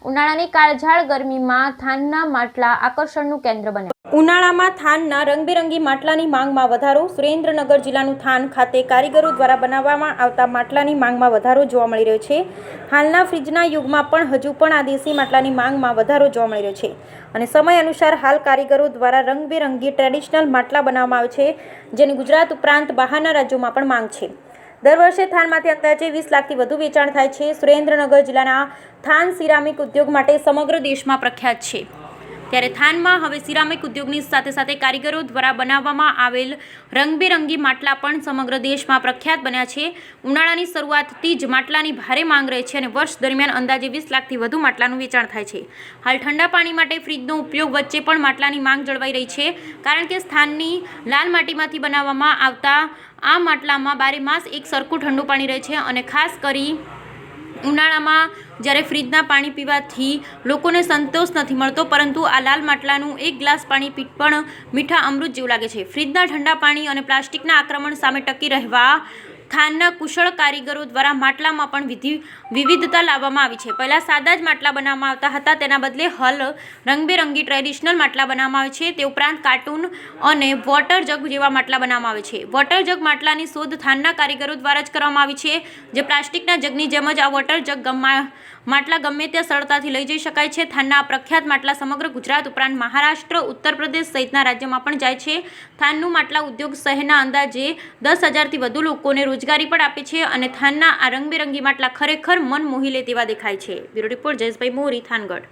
ઉનાળાની કાળઝાળ ગરમીમાં થાનના માટલા આકર્ષણનું કેન્દ્ર બન્યા. ઉનાળામાં થાનના રંગબેરંગી માટલાની માંગમાં વધારો. સુરેન્દ્રનગર જિલ્લાનું થાન ખાતે કારીગરો દ્વારા બનાવવામાં આવતા માટલાની માંગમાં વધારો જોવા મળી રહ્યો છે. હાલના ફ્રીજના યુગમાં પણ હજુ પણ આ દેશી માટલાની માંગમાં વધારો જોવા મળી રહ્યો છે અને સમય અનુસાર હાલ કારીગરો દ્વારા રંગબેરંગી ટ્રેડિશનલ માટલા બનાવવામાં આવે છે, જેની ગુજરાત ઉપરાંત બહારના રાજ્યોમાં પણ માંગ છે. દર વર્ષે થાનમાંથી અંદાજે 20 લાખથી વધુ વેચાણ થાય છે. સુરેન્દ્રનગર જિલ્લાના થાન સિરામિક ઉદ્યોગ માટે સમગ્ર દેશમાં પ્રખ્યાત છે. ત્યારે થાનમાં હવે સિરામિક ઉદ્યોગની સાથે સાથે કારીગરો દ્વારા બનાવવામાં આવેલ રંગબેરંગી માટલા પણ સમગ્ર દેશમાં પ્રખ્યાત બન્યા છે. ઉનાળાની શરૂઆતથી જ માટલાની ભારે માંગ રહે છે અને વર્ષ દરમિયાન અંદાજે 20 લાખથી વધુ માટલાનું વેચાણ થાય છે. હાલ ઠંડા પાણી માટે ફ્રીજનો ઉપયોગ વચ્ચે પણ માટલાની માંગ જળવાઈ રહી છે, કારણ કે સ્થાનની લાલ માટીમાંથી બનાવવામાં આવતા આ માટલામાં બારે માસ એક સરખું ઠંડુ પાણી રહે છે અને ખાસ કરી ઉનાળામાં જ્યારે ફ્રીજના પાણી પીવાથી લોકોને સંતોષ નથી મળતો, પરંતુ આ લાલ માટલાનું એક ગ્લાસ પાણી પણ મીઠા અમૃત જેવું લાગે છે. ફ્રીજના ઠંડા પાણી અને પ્લાસ્ટિકના આક્રમણ સામે ટકી રહેવા થાનના કુશળ કારીગરો દ્વારા માટલામાં પણ વિવિધતા લાવવામાં આવી છે. પહેલાં સાદા જ માટલા બનાવવામાં આવતા હતા, તેના બદલે હાલ રંગબેરંગી ટ્રેડિશનલ માટલા બનાવવામાં આવે છે. તે ઉપરાંત કાર્ટૂન અને વોટર જગ જેવા માટલા બનાવવામાં આવે છે. વોટર જગ માટલાની શોધ થાનના કારીગરો દ્વારા જ કરવામાં આવી છે, જે પ્લાસ્ટિકના જગની જેમ જ આ વોટર જગ માટલા ગમે ત્યાં સરળતાથી લઈ જઈ શકાય છે. થાનના આ પ્રખ્યાત માટલા સમગ્ર ગુજરાત ઉપરાંત મહારાષ્ટ્ર, ઉત્તર પ્રદેશ સહિતના રાજ્યોમાં પણ જાય છે. થાનનું માટલા ઉદ્યોગ શહેરના અંદાજે 10,000થી વધુ લોકોને રોજગારી પણ આપે છે અને થાનના આ રંગબેરંગી માટલા ખરેખર મન મોહી લે તેવા દેખાય છે. બ્યુરો રિપોર્ટ જયેશભાઈ મોરી, થાનગઢ.